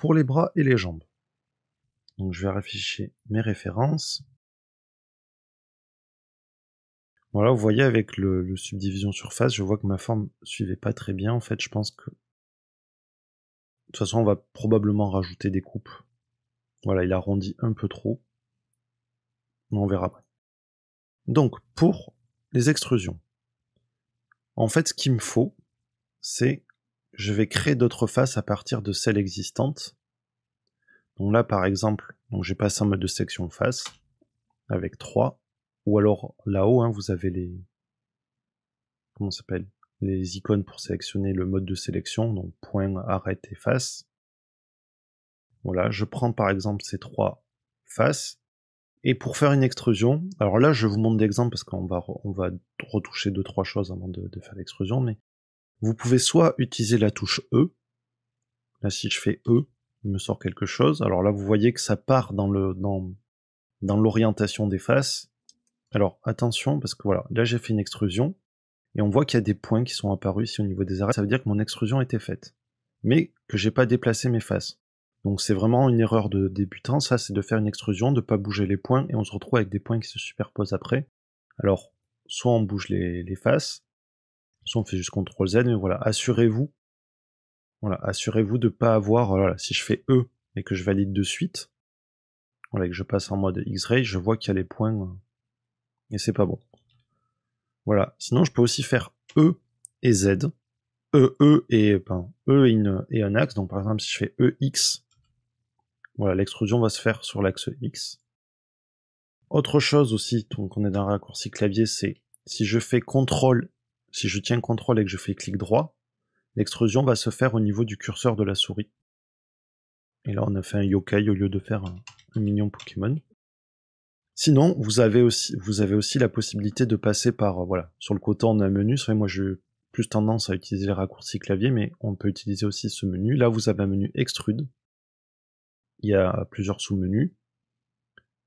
pour les bras et les jambes. Donc je vais afficher mes références. Voilà, vous voyez avec le subdivision surface, je vois que ma forme suivait pas très bien. En fait, je pense que... De toute façon, on va probablement rajouter des coupes. Voilà, il arrondit un peu trop. Mais on verra après. Donc, pour les extrusions. En fait, ce qu'il me faut, c'est... Je vais créer d'autres faces à partir de celles existantes. Donc là, par exemple, j'ai passé en mode de section face, avec 3. Ou alors, là-haut, hein, vous avez les... Comment ça s'appelle? Les icônes pour sélectionner le mode de sélection, donc point, arrête et face. Voilà, je prends par exemple ces 3 faces, et pour faire une extrusion, alors là je vous montre d'exemple parce qu'on va retoucher 2-3 choses avant de faire l'extrusion, mais vous pouvez soit utiliser la touche E, là si je fais E, il me sort quelque chose, alors là vous voyez que ça part dans l'orientation des faces. Alors attention, parce que voilà, là j'ai fait une extrusion, et on voit qu'il y a des points qui sont apparus ici au niveau des arêtes, ça veut dire que mon extrusion était faite, mais que j'ai pas déplacé mes faces. Donc c'est vraiment une erreur de débutant, ça c'est de faire une extrusion, de pas bouger les points, et on se retrouve avec des points qui se superposent après. Alors, soit on bouge les faces, soit on fait juste CTRL Z, mais voilà, assurez-vous de pas avoir, voilà, si je fais E et que je valide de suite, voilà, et que je passe en mode X-Ray, je vois qu'il y a les points, et c'est pas bon. Voilà, sinon je peux aussi faire E et Z, et un axe, donc par exemple si je fais EX, voilà, l'extrusion va se faire sur l'axe X. Autre chose aussi, donc on est dans un raccourci clavier, c'est si je tiens CTRL et que je fais clic droit, l'extrusion va se faire au niveau du curseur de la souris. Et là on a fait un yokai au lieu de faire un mignon Pokémon. Sinon, vous avez aussi la possibilité de passer par, voilà, sur le côté on a un menu, c'est vrai moi j'ai plus tendance à utiliser les raccourcis clavier, mais on peut utiliser aussi ce menu. Là vous avez un menu extrude, il y a plusieurs sous-menus.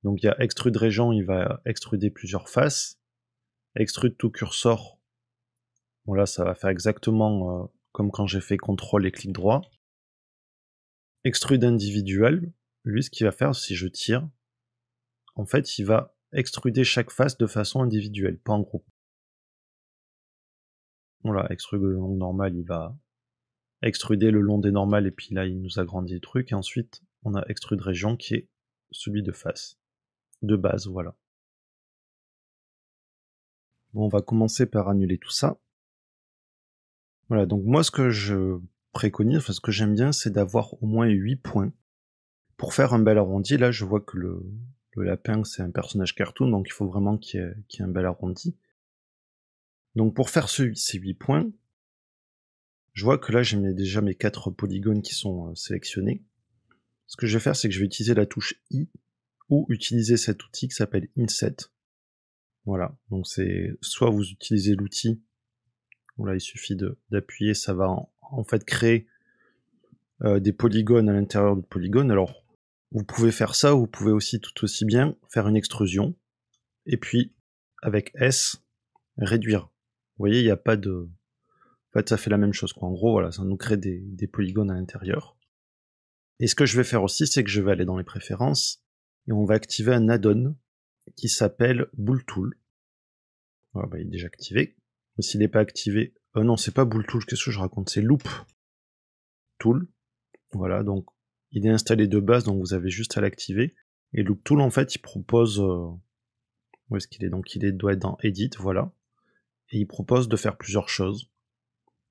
Donc il y a extrude région, il va extruder plusieurs faces. Extrude to cursor, bon là ça va faire exactement comme quand j'ai fait CTRL et clic droit. Extrude individuel, lui ce qu'il va faire si je tire, en fait il va extruder chaque face de façon individuelle, pas en groupe. Voilà, extrude le long normal, il va extruder le long des normales et puis là il nous agrandit le truc, et ensuite on a extrude région qui est celui de face, de base, voilà. Bon, on va commencer par annuler tout ça. Voilà, donc moi ce que je préconise, enfin ce que j'aime bien, c'est d'avoir au moins 8 points. Pour faire un bel arrondi, là je vois que le lapin c'est un personnage cartoon, donc il faut vraiment qu'il y ait un bel arrondi. Donc pour faire ces 8 points, je vois que là j'ai déjà mes 4 polygones qui sont sélectionnés. Ce que je vais faire, c'est que je vais utiliser la touche I, ou utiliser cet outil qui s'appelle Inset. Voilà, donc c'est soit vous utilisez l'outil, là il suffit d'appuyer, ça va en fait créer des polygones à l'intérieur de polygones. Alors vous pouvez faire ça, ou vous pouvez aussi tout aussi bien faire une extrusion, et puis avec S, réduire. Vous voyez, il n'y a pas de... En fait, ça fait la même chose, quoi. En gros, voilà, ça nous crée des polygones à l'intérieur. Et ce que je vais faire aussi, c'est que je vais aller dans les préférences, et on va activer un add-on qui s'appelle Bool Tool. Voilà, bah, il est déjà activé. Mais s'il n'est pas activé... non, c'est pas Bool Tool, qu'est-ce que je raconte? C'est Loop Tool. Voilà, donc il est installé de base, donc vous avez juste à l'activer. Et Loop Tool, en fait, il propose... où est-ce qu'il est? Donc il doit être dans Edit, voilà. Et il propose de faire plusieurs choses.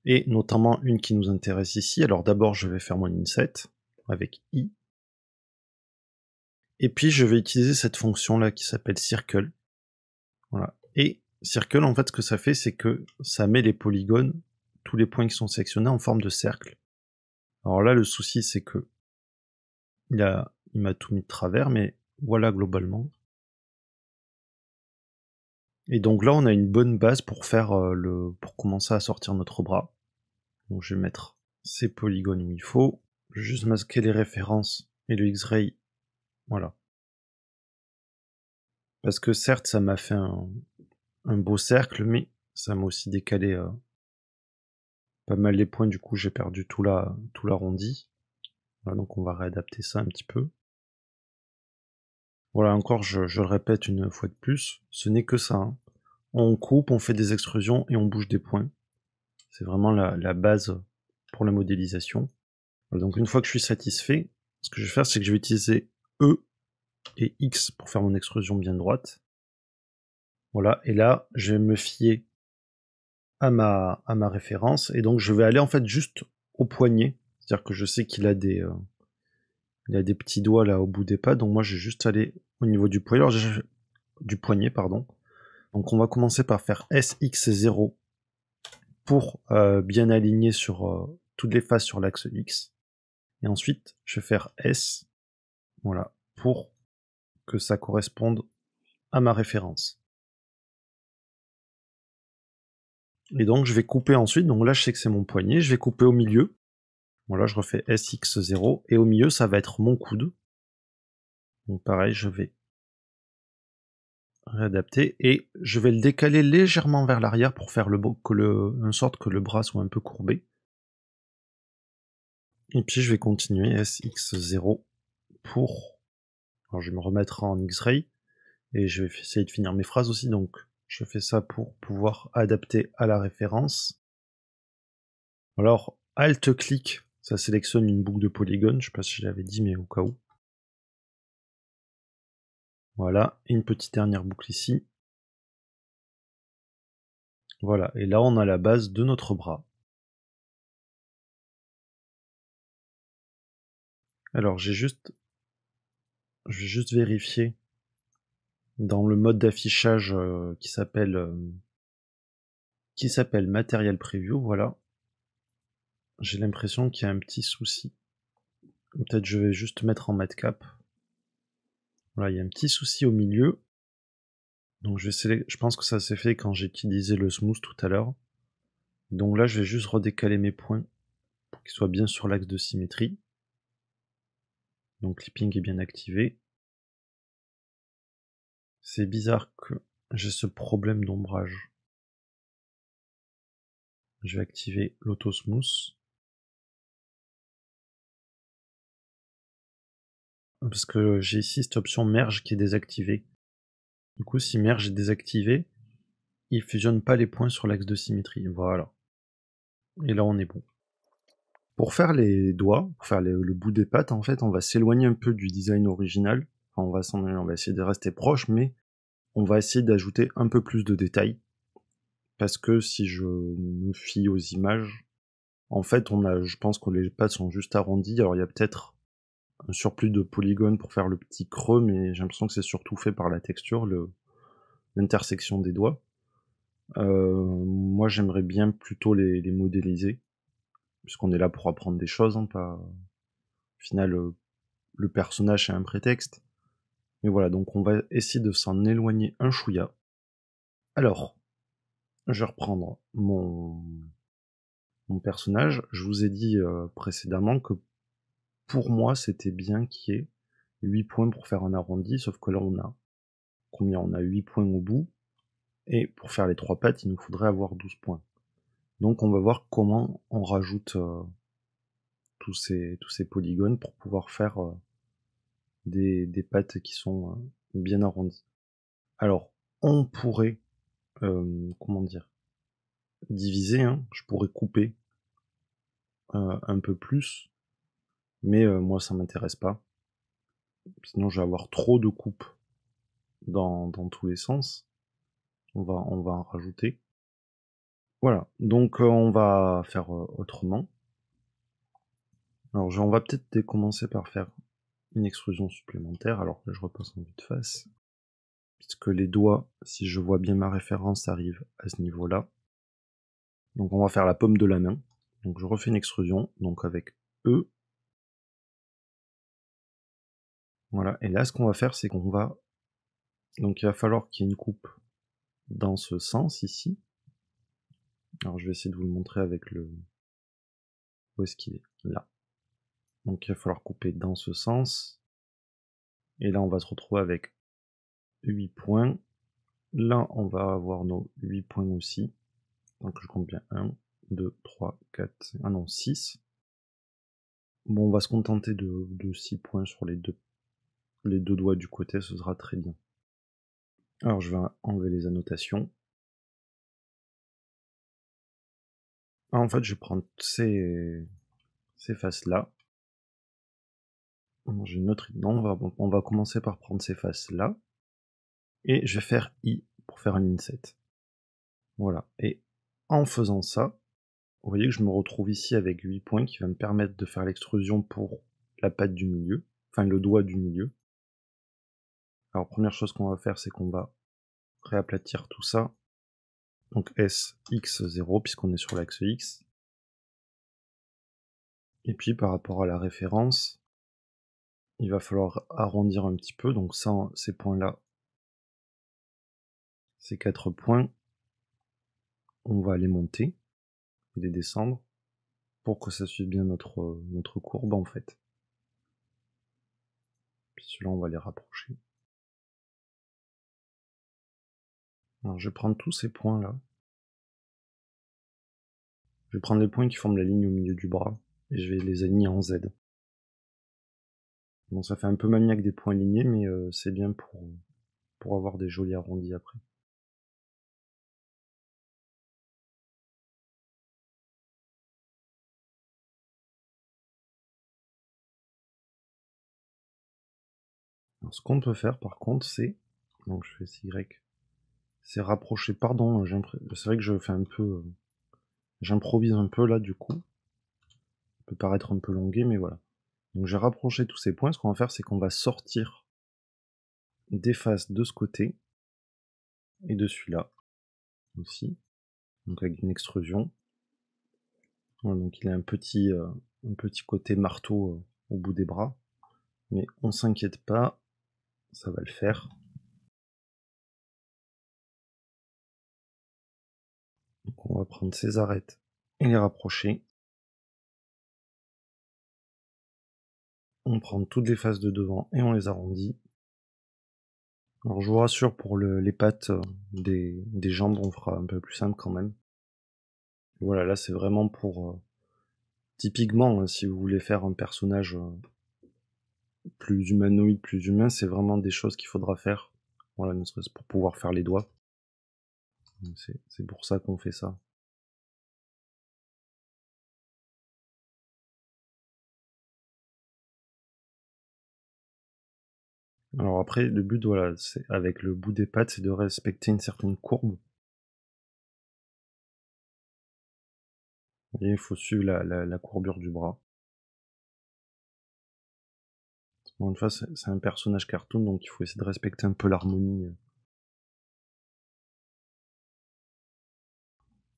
Et notamment une qui nous intéresse ici. Alors d'abord, je vais faire mon inset avec I. Et puis je vais utiliser cette fonction-là qui s'appelle circle. Voilà. Et circle, en fait, ce que ça fait, c'est que ça met les polygones, tous les points qui sont sélectionnés, en forme de cercle. Alors là, le souci, c'est que il m'a tout mis de travers, mais voilà globalement. Et donc là, on a une bonne base pour faire pour commencer à sortir notre bras. Donc je vais mettre ces polygones où il faut. Je vais juste masquer les références et le X-Ray. Voilà. Parce que certes, ça m'a fait un beau cercle, mais ça m'a aussi décalé pas mal les points, du coup j'ai perdu tout l'arrondi. Voilà, donc on va réadapter ça un petit peu. Voilà, encore, je le répète une fois de plus, ce n'est que ça, hein. On coupe, on fait des extrusions et on bouge des points. C'est vraiment la base pour la modélisation. Voilà, donc une fois que je suis satisfait, ce que je vais faire, c'est que je vais utiliser E et X pour faire mon extrusion bien droite. Voilà, et là, je vais me fier à ma référence, et donc je vais aller en fait juste au poignet. C'est-à-dire que je sais qu'il a des petits doigts là au bout des pattes, donc moi je vais juste aller au niveau du poignet. Alors, du poignet, pardon. Donc on va commencer par faire SX0 pour bien aligner sur toutes les faces sur l'axe X. Et ensuite, je vais faire S, voilà, pour que ça corresponde à ma référence. Et donc je vais couper ensuite, donc là je sais que c'est mon poignet, je vais couper au milieu. Voilà, je refais SX0, et au milieu ça va être mon coude. Donc pareil, je vais réadapter, et je vais le décaler légèrement vers l'arrière pour faire en sorte que le bras soit un peu courbé. Et puis je vais continuer SX0 pour... Alors je vais me remettre en X-Ray, et je vais essayer de finir mes phrases aussi, donc je fais ça pour pouvoir adapter à la référence. Alors, Alt-clic, ça sélectionne une boucle de polygone, je sais pas si je l'avais dit, mais au cas où. Voilà, et une petite dernière boucle ici. Voilà, et là on a la base de notre bras. Alors je vais juste vérifier dans le mode d'affichage qui s'appelle Material Preview, voilà. J'ai l'impression qu'il y a un petit souci. Peut-être je vais juste mettre en matcap. Voilà, il y a un petit souci au milieu. Donc je pense que ça s'est fait quand j'ai utilisé le smooth tout à l'heure. Donc là je vais juste redécaler mes points pour qu'ils soient bien sur l'axe de symétrie. Donc clipping est bien activé. C'est bizarre que j'ai ce problème d'ombrage. Je vais activer l'auto smooth. Parce que j'ai ici cette option merge qui est désactivée. Du coup, si merge est désactivé, il fusionne pas les points sur l'axe de symétrie. Voilà. Et là, on est bon. Pour faire les doigts, pour faire le bout des pattes, en fait, on va s'éloigner un peu du design original. Enfin, on va essayer de rester proche, mais on va essayer d'ajouter un peu plus de détails. Parce que si je me fie aux images, en fait, je pense que les pattes sont juste arrondies. Alors, il y a peut-être un surplus de polygones pour faire le petit creux, mais j'ai l'impression que c'est surtout fait par la texture, l'intersection des doigts. Moi, j'aimerais bien plutôt les modéliser, puisqu'on est là pour apprendre des choses, hein, pas... Au final, le personnage c'est un prétexte. Mais voilà, donc on va essayer de s'en éloigner un chouïa. Alors, je vais reprendre mon personnage. Je vous ai dit précédemment que pour moi, c'était bien qu'il y ait 8 points pour faire un arrondi, sauf que là, on a combien? On a 8 points au bout, et pour faire les 3 pattes, il nous faudrait avoir 12 points. Donc on va voir comment on rajoute tous ces polygones pour pouvoir faire des pattes qui sont bien arrondies. Alors, on pourrait, comment dire, diviser, hein. Je pourrais couper un peu plus, mais moi ça m'intéresse pas. Sinon je vais avoir trop de coupes dans tous les sens. On va en rajouter. Voilà, donc on va faire autrement. Alors on va peut-être commencer par faire une extrusion supplémentaire, alors que je repasse en vue de face. Puisque les doigts, si je vois bien ma référence, arrivent à ce niveau-là. Donc on va faire la paume de la main. Donc je refais une extrusion, donc avec E. Voilà, et là ce qu'on va faire, c'est qu'on va... Donc il va falloir qu'il y ait une coupe dans ce sens ici. Alors je vais essayer de vous le montrer avec le... Où est-ce qu'il est? Là. Donc il va falloir couper dans ce sens. Et là on va se retrouver avec 8 points. Là on va avoir nos 8 points aussi. Donc je compte bien 1, 2, 3, 4, ah non, 6. Bon, on va se contenter de 6 points sur les deux doigts du côté, ce sera très bien. Alors je vais enlever les annotations. Ah, en fait, je vais prendre ces faces-là. J'ai une autre... Non, on va commencer par prendre ces faces-là. Et je vais faire I pour faire un inset. Voilà. Et en faisant ça, vous voyez que je me retrouve ici avec 8 points qui va me permettre de faire l'extrusion pour la patte du milieu, enfin le doigt du milieu. Alors première chose qu'on va faire, c'est qu'on va réaplatir tout ça. Donc S, X, 0, puisqu'on est sur l'axe X. Et puis par rapport à la référence, il va falloir arrondir un petit peu. Donc ça, ces points-là, ces 4 points, on va les monter et les descendre pour que ça suive bien notre courbe en fait. Puis ceux-là, on va les rapprocher. Alors je vais prendre tous ces points-là. Je vais prendre les points qui forment la ligne au milieu du bras et je vais les aligner en Z. Bon, ça fait un peu maniaque des points alignés, mais c'est bien pour avoir des jolis arrondis après. Alors, ce qu'on peut faire par contre, c'est... Donc je fais Y. C'est rapprocher, pardon, c'est vrai que je fais un peu... J'improvise un peu là du coup. Ça peut paraître un peu longué, mais voilà. Donc j'ai rapproché tous ces points. Ce qu'on va faire, c'est qu'on va sortir des faces de ce côté et de celui-là aussi. Donc avec une extrusion. Voilà, donc il a un petit côté marteau au bout des bras. Mais on s'inquiète pas, ça va le faire. Donc on va prendre ces arêtes et les rapprocher. On prend toutes les faces de devant et on les arrondit. Alors je vous rassure, pour les pattes des jambes, on fera un peu plus simple quand même. Voilà, là c'est vraiment pour... typiquement, si vous voulez faire un personnage plus humanoïde, plus humain, c'est vraiment des choses qu'il faudra faire. Voilà, ne serait-ce pour pouvoir faire les doigts. C'est pour ça qu'on fait ça. Alors après, le but, voilà, c'est avec le bout des pattes, c'est de respecter une certaine courbe. Et il faut suivre la courbure du bras. Encore une fois, c'est un personnage cartoon, donc il faut essayer de respecter un peu l'harmonie.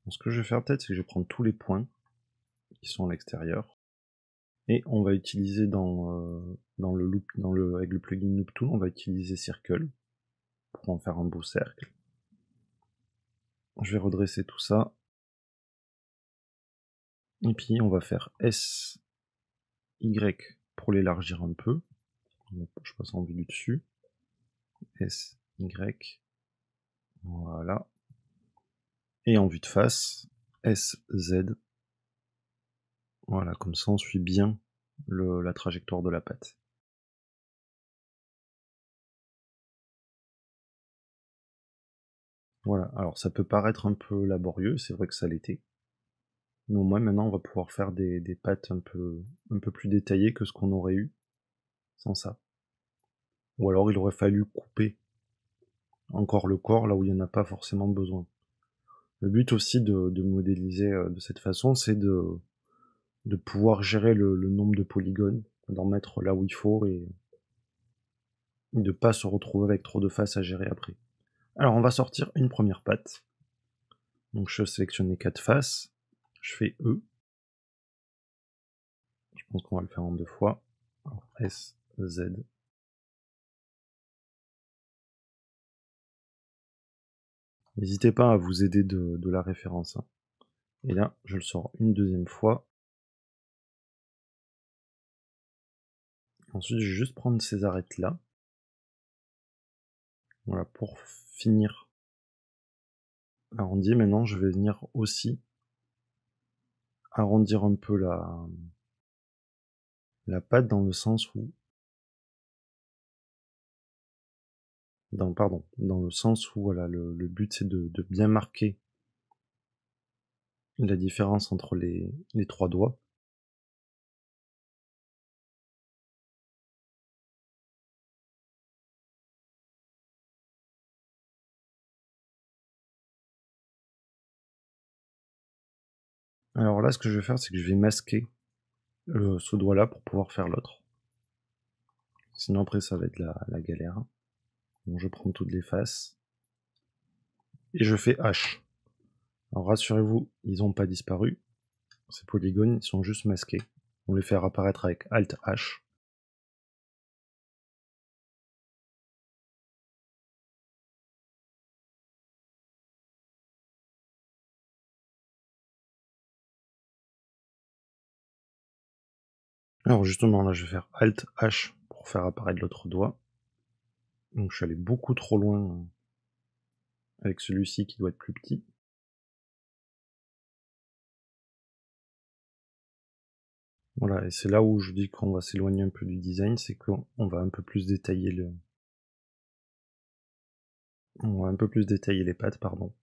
Ce que je vais faire peut-être, c'est que je vais prendre tous les points qui sont à l'extérieur. Et on va utiliser dans le loop, avec le plugin Loop Tool, on va utiliser Circle pour en faire un beau cercle. Je vais redresser tout ça. Et puis on va faire S, Y pour l'élargir un peu. Je passe en vue du dessus. S, Y. Voilà. Et en vue de face, S, Z. Voilà, comme ça on suit bien la trajectoire de la patte. Voilà, alors ça peut paraître un peu laborieux, c'est vrai que ça l'était. Mais au moins maintenant on va pouvoir faire des pattes un peu plus détaillées que ce qu'on aurait eu sans ça. Ou alors il aurait fallu couper encore le corps là où il n'y en a pas forcément besoin. Le but aussi de modéliser de cette façon, c'est de pouvoir gérer le nombre de polygones, d'en mettre là où il faut et de ne pas se retrouver avec trop de faces à gérer après. Alors on va sortir une première patte. Donc je sélectionne les 4 faces, je fais E. Je pense qu'on va le faire en 2 fois. Alors, S, Z. N'hésitez pas à vous aider de la référence. Hein. Et là, je le sors une deuxième fois. Ensuite, je vais juste prendre ces arêtes là. Voilà, pour finir arrondi. Maintenant, je vais venir aussi arrondir un peu la patte dans le sens où... Pardon, dans le sens où voilà, le but c'est de bien marquer la différence entre les 3 doigts. Alors là, ce que je vais faire, c'est que je vais masquer ce doigt-là pour pouvoir faire l'autre. Sinon après ça va être la galère. Donc je prends toutes les faces. Et je fais H. Alors rassurez-vous, ils n'ont pas disparu. Ces polygones, ils sont juste masqués. On les fait apparaître avec Alt H. Alors justement là je vais faire Alt H pour faire apparaître l'autre doigt. Donc je suis allé beaucoup trop loin avec celui-ci qui doit être plus petit. Voilà, et c'est là où je dis qu'on va s'éloigner un peu du design, c'est qu'on va un peu plus détailler on va un peu plus détailler les pattes, pardon.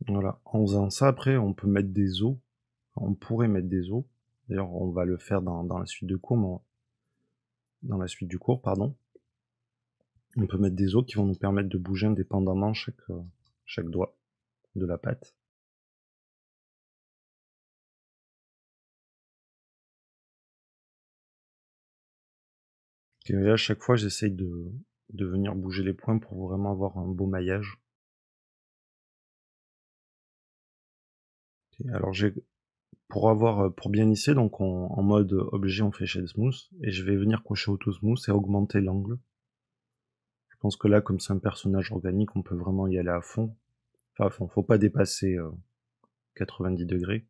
Voilà, en faisant ça, après, on peut mettre des os. On pourrait mettre des os. D'ailleurs, on va le faire dans la suite de cours, dans la suite du cours, pardon. On peut mettre des os qui vont nous permettre de bouger indépendamment chaque doigt de la patte. Et là, à chaque fois, j'essaye de venir bouger les points pour vraiment avoir un beau maillage. Et alors, pour bien lisser, donc en mode objet, on fait Shade Smooth, et je vais venir cocher Auto Smooth et augmenter l'angle. Je pense que là, comme c'est un personnage organique, on peut vraiment y aller à fond. Enfin, faut pas dépasser 90 degrés.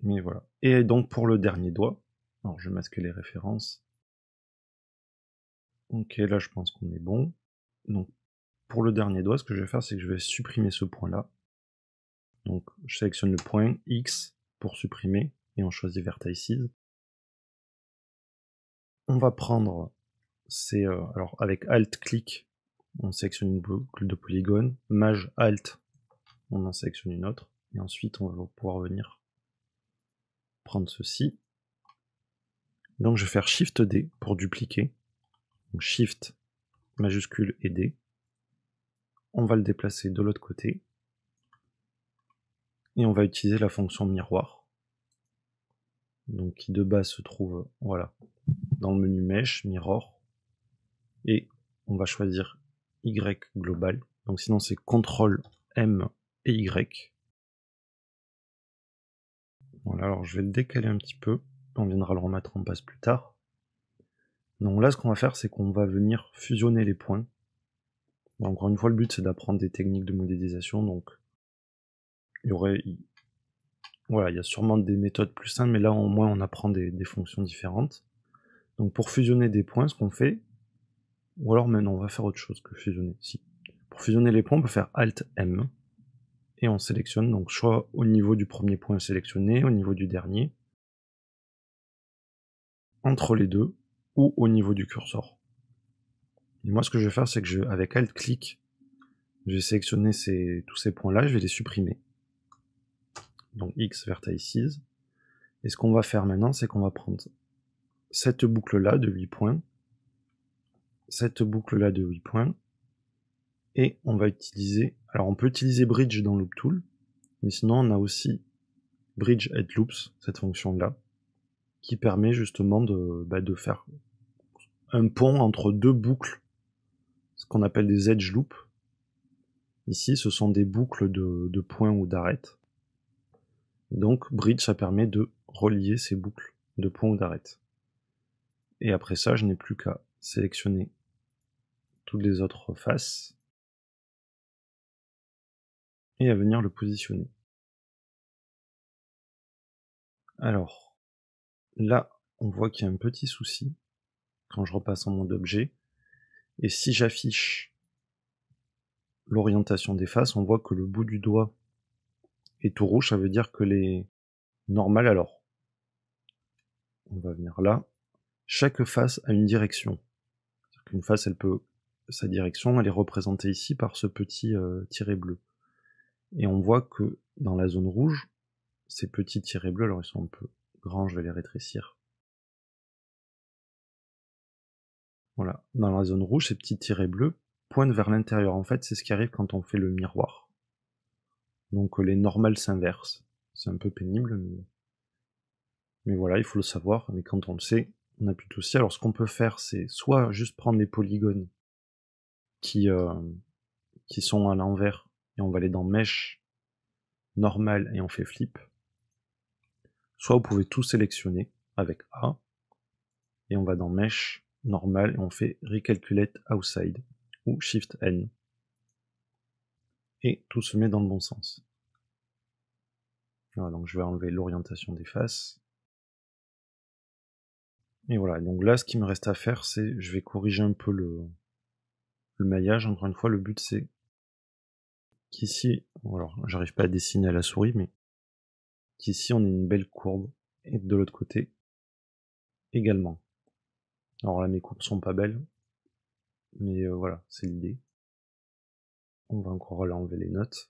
Mais voilà. Et donc pour le dernier doigt, alors je vais masquer les références. Ok, là je pense qu'on est bon. Donc pour le dernier doigt, ce que je vais faire, c'est que je vais supprimer ce point-là. Donc je sélectionne le point X pour supprimer, et on choisit Vertices. On va prendre alors avec Alt-clic, on sélectionne une boucle de polygone, Maj Alt, on en sélectionne une autre, et ensuite on va pouvoir venir prendre ceci. Donc je vais faire Shift D pour dupliquer. Donc Shift majuscule et D. On va le déplacer de l'autre côté. Et on va utiliser la fonction miroir. Donc qui de base se trouve voilà, dans le menu Mesh, Mirror. Et on va choisir Y global. Donc sinon c'est CTRL M et Y. Voilà, alors je vais le décaler un petit peu. On viendra le remettre en place plus tard. Donc là, ce qu'on va faire, c'est qu'on va venir fusionner les points. Bon, encore une fois, le but, c'est d'apprendre des techniques de modélisation. Donc, voilà, il y a sûrement des méthodes plus simples, mais là, au moins, on apprend des fonctions différentes. Donc, pour fusionner des points, ce qu'on fait, ou alors maintenant, on va faire autre chose que fusionner. Si. Pour fusionner les points, on peut faire Alt-M, et on sélectionne, donc soit au niveau du premier point sélectionné, au niveau du dernier, entre les deux, ou au niveau du curseur. Et moi, ce que je vais faire, c'est que avec Alt-clic, je vais sélectionner tous ces points-là, je vais les supprimer. Donc X Vertices. Et ce qu'on va faire maintenant, c'est qu'on va prendre cette boucle-là de 8 points, cette boucle-là de 8 points, et on va utiliser... Alors on peut utiliser Bridge dans Loop Tool, mais sinon on a aussi Bridge Head Loops, cette fonction-là, qui permet justement de faire un pont entre deux boucles, ce qu'on appelle des edge loops. Ici, ce sont des boucles de points ou d'arêtes. Donc Bridge, ça permet de relier ces boucles de points ou d'arêtes. Et après ça, je n'ai plus qu'à sélectionner toutes les autres faces et à venir le positionner. Alors, là, on voit qu'il y a un petit souci, quand je repasse en mode objet. Et si j'affiche l'orientation des faces, on voit que le bout du doigt est tout rouge, ça veut dire que les normales, alors, on va venir là, chaque face a une direction. C'est-à-dire qu'une face, sa direction, elle est représentée ici par ce petit tiret bleu. Et on voit que dans la zone rouge, ces petits tirets bleus, alors ils sont un peu grands, je vais les rétrécir. Voilà, dans la zone rouge, ces petits tirets bleus pointent vers l'intérieur. En fait, c'est ce qui arrive quand on fait le miroir. Donc les normales s'inversent. C'est un peu pénible, mais voilà, il faut le savoir. Mais quand on le sait, on n'a plus de soucis. Alors ce qu'on peut faire, c'est soit juste prendre les polygones qui sont à l'envers, et on va aller dans Mesh, Normal, et on fait Flip. Soit vous pouvez tout sélectionner avec A, et on va dans Mesh, Normal, et on fait Recalculate Outside, ou Shift N. Et tout se met dans le bon sens. Voilà, donc je vais enlever l'orientation des faces. Et voilà, donc là ce qui me reste à faire, c'est je vais corriger un peu le maillage. Encore une fois, le but c'est qu'ici, alors j'arrive pas à dessiner à la souris, mais qu'ici on ait une belle courbe, et de l'autre côté également. Alors là mes courbes sont pas belles, mais voilà, c'est l'idée. On va encore là enlever les notes.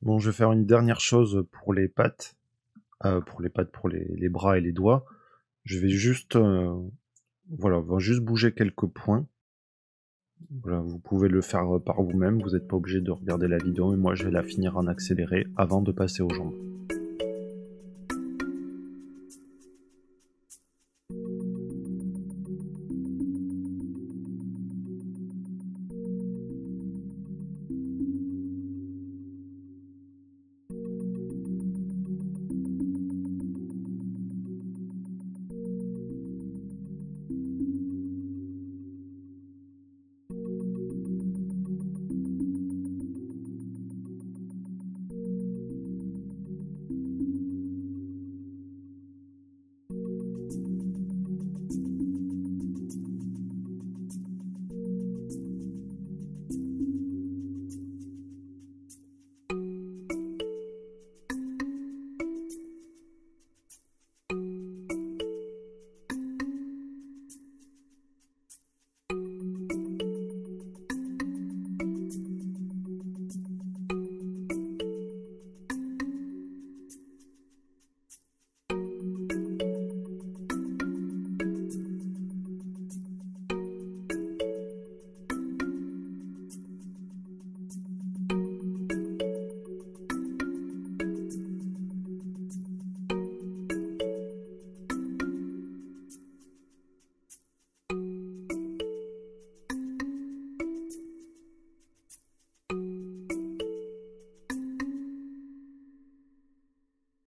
Bon, je vais faire une dernière chose pour les pattes, pour les bras et les doigts. Je vais juste, voilà, on va juste bouger quelques points. Voilà, vous pouvez le faire par vous-même, vous n'êtes pas obligé de regarder la vidéo, mais moi je vais la finir en accéléré avant de passer aux jambes.